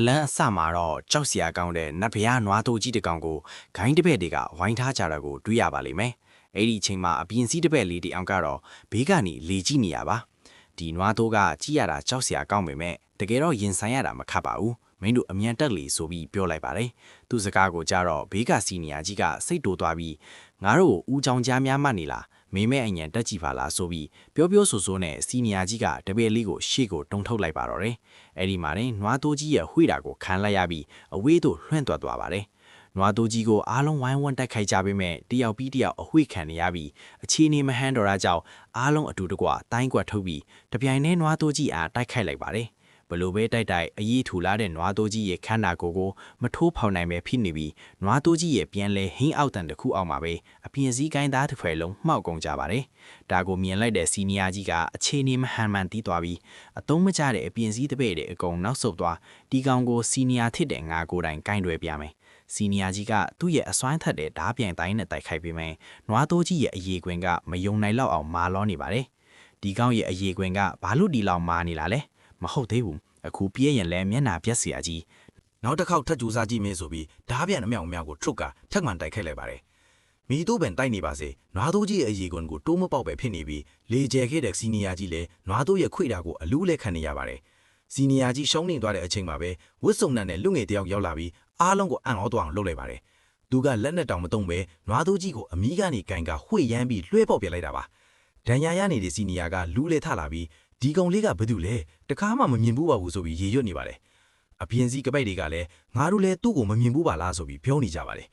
လန်းအစမှာတော့ကြောက်စရာကောင်းတဲ့နတ်ဖျားနွားတိုးကြီးတစ်ကောင်ကိုဂိုင်းတစ်ပည့်တွေကဝိုင်းထားကြတာကိုတွေ့ရပါလိမ့်မယ်။အဲ့ဒီအချိန်မှာအပြင်စည်းတစ်ပည့်လေးတအောင်ကတော့ဘေးကနေလေကြည့်နေရပါ။ဒီနွားတိုးကကြည့်ရတာကြောက်စရာကောင်းပေမဲ့တကယ်တော့ရင်ဆိုင်ရတာမခတ်ပါဘူး။မင်းတို့အမြန်တက်လေဆိုပြီးပြောလိုက်ပါတယ်။သူ့စကားကိုကြားတော့ဘေးကစီနီယာကြီးကစိတ်တိုးသွားပြီးငါတို့ကိုဦးချောင်းကြားများမှနေလားမေမဲအညံတက်ကြည့်ပါလားဆိုပြီးပြောဆိုဆိုနဲ့စီနီယာကြီးကတပည့်လေးကိုရှေ့ကိုတုံထုတ်လိုက်ပါတော့တယ်။အဲ့ဒီမှာနွားတိုးကြီးရဲ့ဝှေ့တာကိုခံလိုက်ရပြီးအဝေးသို့လွှင့်သွားပါတယ်။နွားတိုးကြီးကိုအားလုံးဝိုင်းဝန်းတိုက်ခိုက်ကြပေမဲ့တယောက်ပြီးတယောက်အဝှေ့ခံနေရပြီးအခြေအနေမဟန်တော့တာကြောင့်အားလုံးအတူတကွတိုင်းကွက်ထုတ်ပြီးတပြိုင်တည်းနွားတိုးကြီးအားတိုက်ခိုက်လိုက်ပါတယ်။ဘလို့ပဲတိုက်အရေးထူလာတဲ့နွားတိုးကြီးရဲ့ခန္ဓာကိုယ်ကိုမထိုးဖောက်နိုင်ပဲဖြစ်နေပြီးနွားတိုးကြီးရဲ့ပြန်လဲဟင်းအောက်တန်တစ်ခုအောက်မှာပဲအပြင်စည်းကိုင်းသားတစ်ဖွဲ့လုံးမှောက်ကုန်ကြပါတယ်။ဒါကိုမြင်လိုက်တဲ့စီနီယာကြီးကအခြေအနေမဟန်မှန်တီးသွားပြီးအသုံးမကျတဲ့အပြင်စည်းတစ်ပည့်တဲ့အကုန်နောက်ဆုတ်သွားဒီကောင်ကိုစီနီယာထစ်တဲ့ငါကိုယ်တိုင်ကိုင်းတွယ်ပြမယ်။စီနီယာကြီးကသူ့ရဲ့အစွမ်းထက်တဲ့ဓားပြိုင်တိုင်းနဲ့တိုက်ခိုက်ပြီးမယ်နွားတိုးကြီးရဲ့အရေးခွင်ကမယုံနိုင်လောက်အောင်မာလောနေပါတယ်။ဒီကောင်ရဲ့အရေးခွင်ကဘာလို့ဒီလောက်မာနေလာလဲမဟုတ်သေးဘူးအခုပြည့်ရင်လည်းမျက်နာပြက်စရာကြီးနောက်တစ်ခေါက်ထပ်ကြိုးစားကြည့်မင်းဆိုပြီးဓားပြန်အမြောက်အများကိုထုတ်ကထက်မှန်တိုက်ခိုက်လိုက်ပါတယ်။မိတို့ပင်တိုက်နေပါစေနွားတို့ကြီးရဲ့အရေးကွန်ကိုတိုးမပေါက်ပဲဖြစ်နေပြီးလေကျဲခဲ့တဲ့စီနီယာကြီးလည်းနွားတို့ရဲ့ခွေတာကိုအလူးလဲခံနေရပါတယ်။စီနီယာကြီးရှုံးနေသွားတဲ့အချိန်မှာပဲဝစ်စုံနတ်နဲ့လူငယ်တယောက်ရောက်လာပြီးအားလုံးကိုအံ့ဩသွားအောင်လုပ်လိုက်ပါတယ်။သူကလက်နဲ့တောင်မတုံပဲနွားတို့ကြီးကိုအမီးကနေကန်ကဝှေ့ရမ်းပြီးလွှဲပေါက်ပြလိုက်တာပါ။ဒဏ်ရာရနေတဲ့စီနီယာကလူးလဲထလာပြီးဒီကောင်လေးကဘာတူလဲတခါမှမမြင်ဘူးပါဘူးဆိုပြီးရေရွတ်နေပါတယ်အပြင်စည်းကပိတ်တွေကလည်းငါတို့လည်းသူ့ကိုမမြင်ဘူးပါလားဆိုပြီးပြောနေကြပါတယ်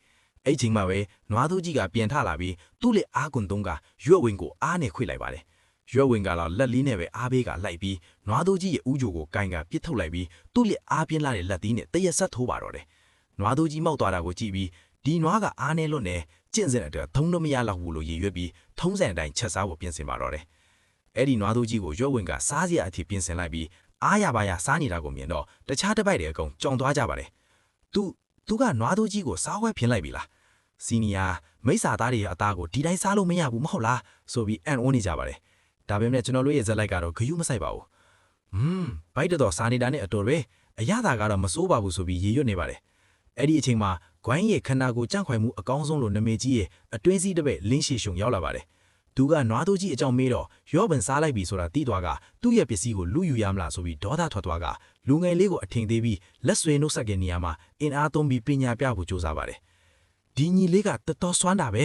အဲ့ချိန်မှာပဲနွားသူကြီးကပြန်ထလာပြီးသူ့လက်အားကွန်တုံးကရွက်ဝင်ကိုအားနဲ့ခွေလိုက်ပါတယ်ရွက်ဝင်ကတော့လက်လေးနဲ့ပဲအားဘေးကလိုက်ပြီးနွားသူကြီးရဲ့ဥကြိုကိုကိုင်ကပြစ်ထုတ်လိုက်ပြီးသူ့လက်အားပြင်းလာတဲ့လက်သီးနဲ့တရက်ဆက်ထိုးပါတော့တယ်နွားသူကြီးမောက်သွားတာကိုကြည့်ပြီးဒီနွားကအားနဲ့လွတ်နေကျင့်စဉ်အတွက်ထုံးတော့မရလောက်ဘူးလို့ရေရွက်ပြီးထုံးစံအတိုင်းချက်စားဖို့ပြင်ဆင်ပါတော့တယ်အဲ့ဒီနွားသူကြီးကိုရွက်ဝင်ကစားစရာအထိပြင်ဆင်လိုက်ပြီးအားရပါရစားနေတာကိုမြင်တော့တခြားတစ်ပိုက်တွေအကုန်ကြောင်သွားကြပါတယ်။သူကနွားသူကြီးကိုစားဝဲဖျင်းလိုက်ပြီလား။စီနီယာမိစ္ဆာသားတွေရဲ့အသားကိုဒီတိုင်းစားလို့မရဘူးမဟုတ်လားဆိုပြီးအံ့ဩနေကြပါတယ်။ဒါပေမဲ့ကျွန်တော်တို့ရဲ့ဇက်လိုက်ကတော့ဂယုမဆိုင်ပါဘူး။ဘိုက်တော်စားနေတာနဲ့အတော်ပဲအရသာကတော့မစိုးပါဘူးဆိုပြီးရေရွတ်နေပါတယ်။အဲ့ဒီအချိန်မှာဂွိုင်းရဲ့ခန္ဓာကိုကြန့်ခွိုင်မှုအကောင်းဆုံးလို့နမေကြီးရဲ့အတွင်းစည်းတစ်ပဲ့လင်းရှည်ရှုံရောက်လာပါတယ်။သူကနွားသူကြီးအကြောင်းမေးတော့ရောဘန်စားလိုက်ပြီဆိုတာသိသွားကသူ့ရဲ့ပစ္စည်းကိုလူယူရမလားဆိုပြီးဒေါသထွက်သွားကလူငယ်လေးကိုအထင်သေးပြီးလက်ဆွေနှုတ်ဆက်တဲ့နေရာမှာအင်အားသုံးပြီးပညာပြဖို့ကြိုးစားပါတယ်။ဒီညီလေးကတတော်စွမ်းတာပဲ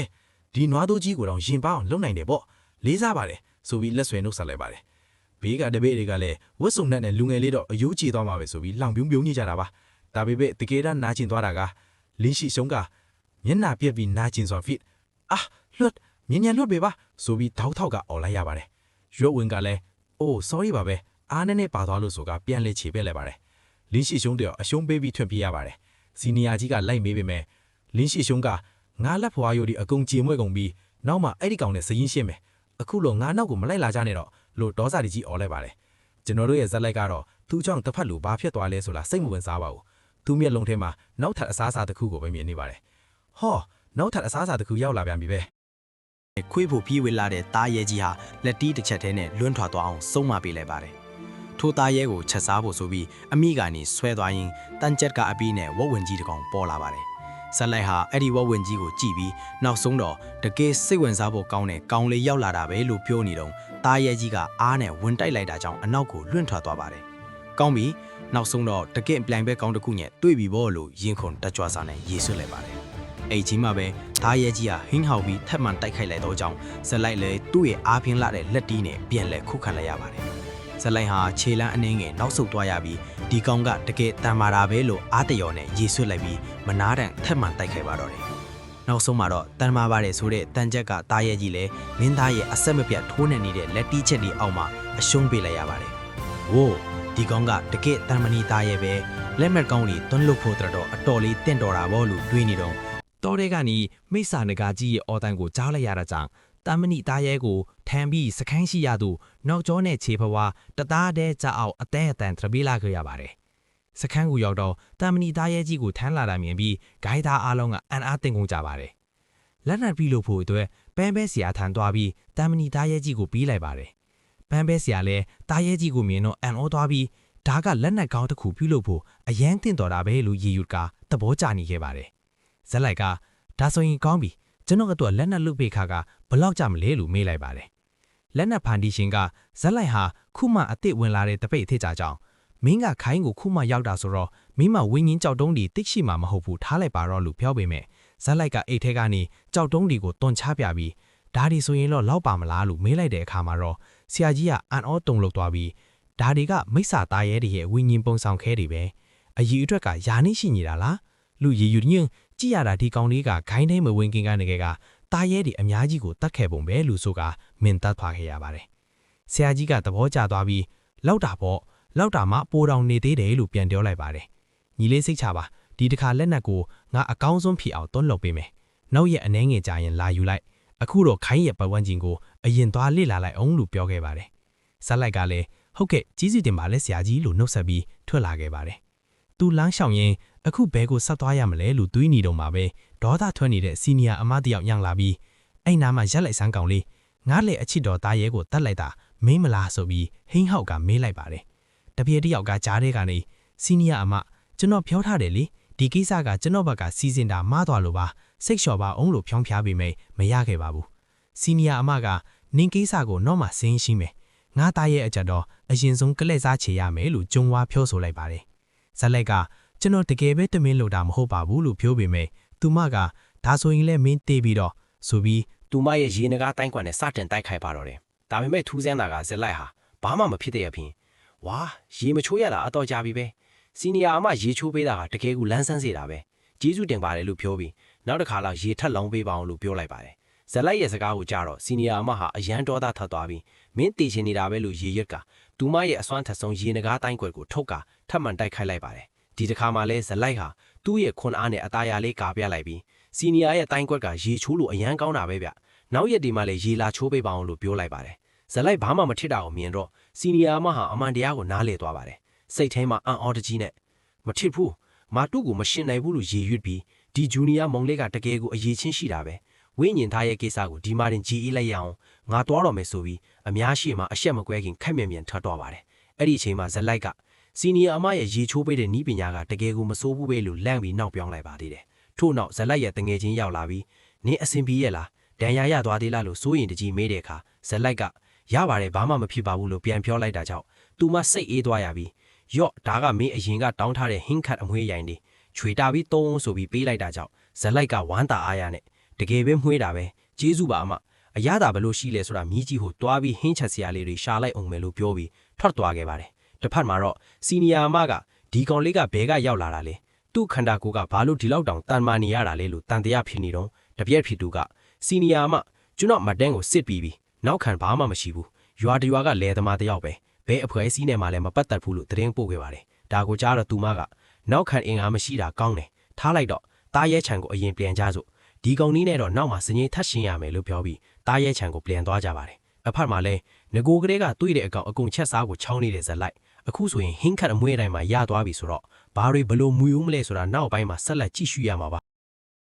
ဒီနွားသူကြီးကိုတော့ရင်ပအောင်လုံနိုင်တယ်ပေါ့လေးစားပါတယ်ဆိုပြီးလက်ဆွေနှုတ်ဆက်လိုက်ပါတယ်။ဘေးကတပည့်တွေကလည်းဝတ်စုံနဲ့လူငယ်လေးတော့အယိုးချေသွားမှာပဲဆိုပြီးလောင်ပြုံးပြုံးနေကြတာပါ။ဒါပေမဲ့တကယ်တမ်းနာကျင်သွားတာကလင်းရှိရှုံးကမျက်နှာပြက်ပြီးနာကျင်စွာဖြစ်လွတ်မြင်လွတ်ပေပါဆိုပြီးတောက်ထောက်ကအော်လိုက်ရပါတယ်ရွက်ဝင်ကလည်းအိုး sorry ပါပဲအားနဲ့ပါသွားလို့ဆိုကပြန်လဲခြေပက်လိုက်ပါတယ်လင်းရှိရှုံးတဲ့အရှုံးပေးပြီးထွက်ပြေးရပါတယ်စီနီယာကြီးကလိုက်မေးပေမဲ့လင်းရှိရှုံးကငါလက်ဖွာရိုးဒီအကုန်ကြေမွဲ့ကုန်ပြီးနောက်မှအဲ့ဒီကောင်နဲ့စရင်ရှင်းမယ်အခုလို့ငါနောက်ကိုမလိုက်လာကြနဲ့တော့လို့ဒေါစာကြီးအော်လိုက်ပါတယ်ကျွန်တော်တို့ရဲ့ဇက်လိုက်ကတော့သူ့ကြောင့်တစ်ဖက်လူဘာဖြစ်သွားလဲဆိုလားစိတ်မဝင်စားပါဘူးသူ့မျက်လုံးထဲမှာနောက်ထပ်အစားအစာတစ်ခုကိုပဲမြင်နေပါတယ်ဟောနောက်ထပ်အစားအစာတစ်ခုရောက်လာပြန်ပြီပဲခွေးဖို့ပြေးဝေလာတဲ့သားရဲကြီးဟာလက်တီးတစ်ချက်ထဲနဲ့လွန်းထွာသွားအောင်ဆုံးမပေးလိုက်ပါတယ်။ထိုသားရဲကိုချက်စားဖို့ဆိုပြီးအမိကနေဆွဲသွားရင်တန်ချက်ကအပီးနဲ့ဝက်ဝင်ကြီးတစ်ကောင်ပေါ်လာပါတယ်။ဆက်လိုက်ဟာအဲ့ဒီဝက်ဝင်ကြီးကိုကြည့်ပြီးနောက်ဆုံးတော့တကယ်စိတ်ဝင်စားဖို့ကောင်းတဲ့ကောင်လေးရောက်လာတာပဲလို့ပြောနေတော့သားရဲကြီးကအားနဲ့ဝင်တိုက်လိုက်တာကြောင့်အနောက်ကိုလွင့်ထွာသွားပါတယ်။ကောင်းပြီနောက်ဆုံးတော့တကယ်ပြိုင်ပဲကောင်းတစ်ခုနဲ့တွေ့ပြီဘောလို့ရင်ခုန်တက်ကြွစားနဲ့ရေဆွတ်လိုက်ပါတယ်။အဲ့ချင်းမှာပဲသားရဲကြီးဟာဟင်းဟောက်ပြီးထပ်မံတိုက်ခိုက်လိုက်တော့ကြောင်းဇက်လိုက်လေသူ့ရဲ့အားပြင်းလာတဲ့လက်တီးနဲ့ပြန်လဲခုခံလိုက်ရပါတယ်ဇက်လိုက်ဟာခြေလန်းအနှင်းငယ်နောက်ဆုတ်သွားရပြီးဒီကောင်ကတကယ်တန်မာတာပဲလို့အားတရော်နဲ့ရေဆွတ်လိုက်ပြီးမနာတန်ထပ်မံတိုက်ခိုက်ပါတော့တယ်နောက်ဆုံးမှာတော့တန်မာပါတယ်ဆိုတဲ့တန်ချက်ကသားရဲကြီးလည်းမင်းသားရဲ့အဆက်မပြတ်ထိုးနေနေတဲ့လက်တီးချက်ဒီအောက်မှာအရှုံးပေးလိုက်ရပါတယ်ဝိုးဒီကောင်ကတကယ်တန်မနီသားရဲ့ပဲလက်မက်ကောင်းလေးသွန်းလုတ်ဖို့တော့အတော်လေးတင့်တော်တာဘောလို့တွေးနေတော့တော်တဲ့ကနေမိစ္ဆာနဂါကြီးရဲ့အော်တန်ကိုကြားလိုက်ရတာကြောင့်တမဏိသားရဲကိုထမ်းပြီးစခန်းရှိရသူနောက်ကျောနဲ့ခြေဖွားတသားတည်းကြအောင်အသေးအတန်ထပြေးလာခဲ့ရပါတယ်စခန်းကိုရောက်တော့တမဏိသားရဲကြီးကိုထမ်းလာတာမြင်ပြီးဂိုင်းသားအားလုံးကအံ့အားသင့်ကုန်ကြပါတယ်လက်နက်ပြီးလို့ဖို့အတွက်ပန်းပဲဆရာထမ်းသွားပြီးတမဏိသားရဲကြီးကိုပြီးလိုက်ပါတယ်ပန်းပဲဆရာလည်းသားရဲကြီးကိုမြင်တော့အံ့ဩသွားပြီး ဒါကလက်နက်ကောင်းတစ်ခုပြုလုပ်ဖို့အရန်တင့်တော်တာပဲလို့ရေယူကသဘောကျနေခဲ့ပါတယ်ဇက်လိုက်ကဒါဆိုရင်ကောင်းပြီကျွန်တော်ကတော့လက်နက်လုပေးခါကဘလောက်ကြမလဲလို့မေးလိုက်ပါတယ်လက်နက်ဖန်တီရှင်ကဇက်လိုက်ဟာခုမှအစ်စ်ဝင်လာတဲ့တပိတ်အထစ်ကြကြောင်းမင်းကခိုင်းကိုခုမှရောက်တာဆိုတော့မင်းမဝင်းကြီးကြောက်တုံးဒီတိတ်ရှိမှမဟုတ်ဘူးထားလိုက်ပါတော့လို့ပြောပေမဲ့ဇက်လိုက်ကအိတ်ထဲကနေကြောက်တုံးဒီကိုတွန်ချပြပြီးဒါဒီဆိုရင်တော့လောက်ပါမလားလို့မေးလိုက်တဲ့အခါမှာတော့ဆရာကြီးကအန်အောတုံလောက်သွားပြီးဒါတွေကမိစ္ဆာသားရဲတွေရဲ့ဝင်းကြီးပုံဆောင်ခဲတွေပဲအကြီးအတွက်ကယာနေရှိနေတာလားလူရည်ယူညင်းကြည့်ရတာဒီကောင်လေးကခိုင်းထဲမဝင်ခင်ကနေကသားရဲတွေအများကြီးကိုတတ်ခဲ့ပုံပဲလို့ဆိုကမင်တတ်ဖွာခဲ့ရပါတယ်ဆရာကြီးကသဘောကျသွားပြီးလောက်တာပေါ့လောက်တာမှပိုတောင်နေသေးတယ်လို့ပြန်ပြောလိုက်ပါတယ်ညီလေးစိတ်ချပါဒီတစ်ခါလက်နက်ကိုငါအကောင်းဆုံးဖြေအောင်တွန်းလုပ်ပေးမယ်နောက်ရက်အနှဲငယ်ကြာရင်လာယူလိုက်အခုတော့ခိုင်းရဲ့ပတ်ဝန်းကျင်ကိုအရင်သွားလေ့လာလိုက်အောင်လို့ပြောခဲ့ပါတယ်ဇက်လိုက်ကလည်းဟုတ်ကဲ့ကြီးစီတင်ပါလဲဆရာကြီးလို့နှုတ်ဆက်ပြီးထွက်လာခဲ့ပါတယ်သူလမ်းလျှောက်ရင်အခုဘဲကိုဆက်သွားရမလဲလို့တွေးနေတော့မှပဲဒေါသထွက်နေတဲ့စီနီယာအမတယောက်ညံလာပြီးအဲ့နားမှာရက်လိုက်စမ်းကောင်လေးငါ့လေအချစ်တော်သားရဲကိုတတ်လိုက်တာမင်းမလားဆိုပြီးဟိန်းဟောက်ကမေးလိုက်ပါတယ်တပြေတယောက်ကကြားထဲကနေစီနီယာအမကျွန်တော်ပြောထားတယ်လေဒီကိစ္စကကျွန်တော်ဘက်ကစီစဉ်တာမှားသွားလို့ပါစိတ်လျှော်ပါအောင်လို့ဖြောင်းဖျားပေးမယ်မရခဲ့ပါဘူးစီနီယာအမကနင်းကိစ္စကိုတော့မှစင်းရှင်းမယ်ငါသားရဲ့အကြတော့အရင်ဆုံးကလက်စားချေရမယ်လို့ကြုံဝါပြောဆိုလိုက်ပါတယ်ဇက်လိုက်ကကျွန်တော်တကယ်ပဲတမင်းလို့တာမဟုတ်ပါဘူးလို့ပြောပေမဲ့သူမကဒါဆိုရင်လည်းမင်းတေးပြီးတော့ဆိုပြီးသူမရဲ့ရေနဂါတိုင်းကွက်နဲ့စတင်တိုက်ခိုက်ပါတော့တယ်ဒါပေမဲ့ထူးဆန်းတာကဇက်လိုက်ဟာဘာမှမဖြစ်တဲ့အပြင်ဝါရေမချိုးရတာအတော်ကြာပြီပဲစီနီယာအမရေချိုးပေးတာကတကယ်ကိုလန်းဆန်းစေတာပဲကျေးဇူးတင်ပါတယ်လို့ပြောပြီးနောက်တစ်ခါလောက်ရေထက်လောင်းပေးပါအောင်လို့ပြောလိုက်ပါတယ်ဇက်လိုက်ရဲ့စကားကိုကြားတော့စီနီယာအမဟာအရန်ဒေါသထွက်သွားပြီးမင်းတေချင်နေတာပဲလို့ရေရွက်ကသူမရဲ့အစွမ်းထက်ဆုံးရေနဂါတိုင်းကွက်ကိုထုတ်ကထပ်မံတိုက်ခိုက်လိုက်ပါတယ်ဒီတစ်ခါမှလဲဇက်လိုက်ဟာသူ့ရဲ့ခွန်အားနဲ့အသားရလေးကာပြလိုက်ပြီးစီနီယာရဲ့တိုင်းကွက်ကရေချိုးလို့အရန်ကောင်းတာပဲဗျနောက်ရက်ဒီမှလည်းရေလာချိုးပေးပါအောင်လို့ပြောလိုက်ပါတယ်ဇက်လိုက်ဘာမှမထစ်တာကိုမြင်တော့စီနီယာအမဟာအမှန်တရားကိုနားလေသွားပါတယ်စိတ်ထဲမှာအံ့ဩတကြီးနဲ့မထစ်ဘူးမာတုကိုမရှင်းနိုင်ဘူးလို့ရေရွတ်ပြီးဒီဂျူနီယာမုံလေးကတကယ်ကိုအရေးချင်းရှိတာပဲဝိညာဉ်သားရဲ့ကိစ္စကိုဒီမာတင်ကြည်အေးလိုက်ရအောင်ငါတွားတော်မယ်ဆိုပြီးအများရှိမှအရှက်မကွဲခင်ခက်မြင်မြန်ထွက်တော့ပါတယ်အဲ့ဒီအချိန်မှာဇက်လိုက်ကစီနီယာအမရဲ့ရေချိုးပေးတဲ့နီးပညာကတကယ်ကိုမစိုးဘူးပဲလို့လန့်ပြီးနောက်ပြောင်းလိုက်ပါသေးတယ်ထို့နောက်ဇက်လိုက်ရဲ့တငယ်ချင်းရောက်လာပြီးနင်းအစင်ပြေးရဲ့လားဒဏ်ရာရသွားသေးလားလို့စိုးရင်တကြီးမေးတဲ့အခါဇက်လိုက်ကရပါတယ်ဘာမှမဖြစ်ပါဘူးလို့ပြန်ပြောလိုက်တာကြောင့်သူမစိတ်အေးသွားရပြီးယော့ဒါကမင်းအရင်ကတောင်းထားတဲ့ဟင်းခတ်အမွှေးရိုင်တွေချွေတာပြီးသုံးဆိုပြီးပေးလိုက်တာကြောင့်ဇက်လိုက်ကဝမ်းသာအားရနဲ့တကယ်ပဲမှွေးတာပဲကျေးဇူးပါအမအရသာဘလို့ရှိလဲဆိုတာမြည်ကြီးကိုတွားပြီးဟင်းချက်စရာလေးတွေရှာလိုက်အောင်မယ်လို့ပြောပြီးထွက်သွားခဲ့ပါတယ်တစ်ဖက်မှာတော့စီနီယာအမကဒီကောင်လေးကဘဲကရောက်လာတာလေသူ့ခန္ဓာကိုယ်ကဘာလို့ဒီလောက်တောင်တန်မာနေရတာလဲလို့တန်တရားဖြစ်နေတော့တပြက်ဖြစ်သူကစီနီယာအမကျွန်တော်မတန်းကိုစစ်ပြီးနောက်ခံဘာမှမရှိဘူးရွာတရွာကလဲသမားတယောက်ပဲဘဲအဖွဲစည်းနဲ့မှလည်းမပတ်သက်ဘူးလို့သတင်းပို့ခဲ့ပါတယ်ဒါကိုကြားတော့သူမကနောက်ခံအင်အားမရှိတာကောင်းတယ်ထားလိုက်တော့တားရဲချံကိုအရင်ပြန်ကြစို့ဒီကောင်လေးနဲ့တော့နောက်မှစငိမ့်ထပ်ရှင်းရမယ်လို့ပြောပြီးတားရဲချံကိုပြန်သွားကြပါတယ်အဖက်မှာလဲငကိုကလေးကတွေးတဲ့အကောင်အကုန်ချက်စားကိုချောင်းနေတဲ့ဇက်လိုက်အခုဆိုရင်ဟင်းခတ်အမွှေးတိုင်းမှာရသွားပြီဆိုတော့ဘာတွေဘလို့မူဦးမလဲဆိုတာနောက်ပိုင်းမှာဆက်လက်ကြည့်ရှုရမှာပါ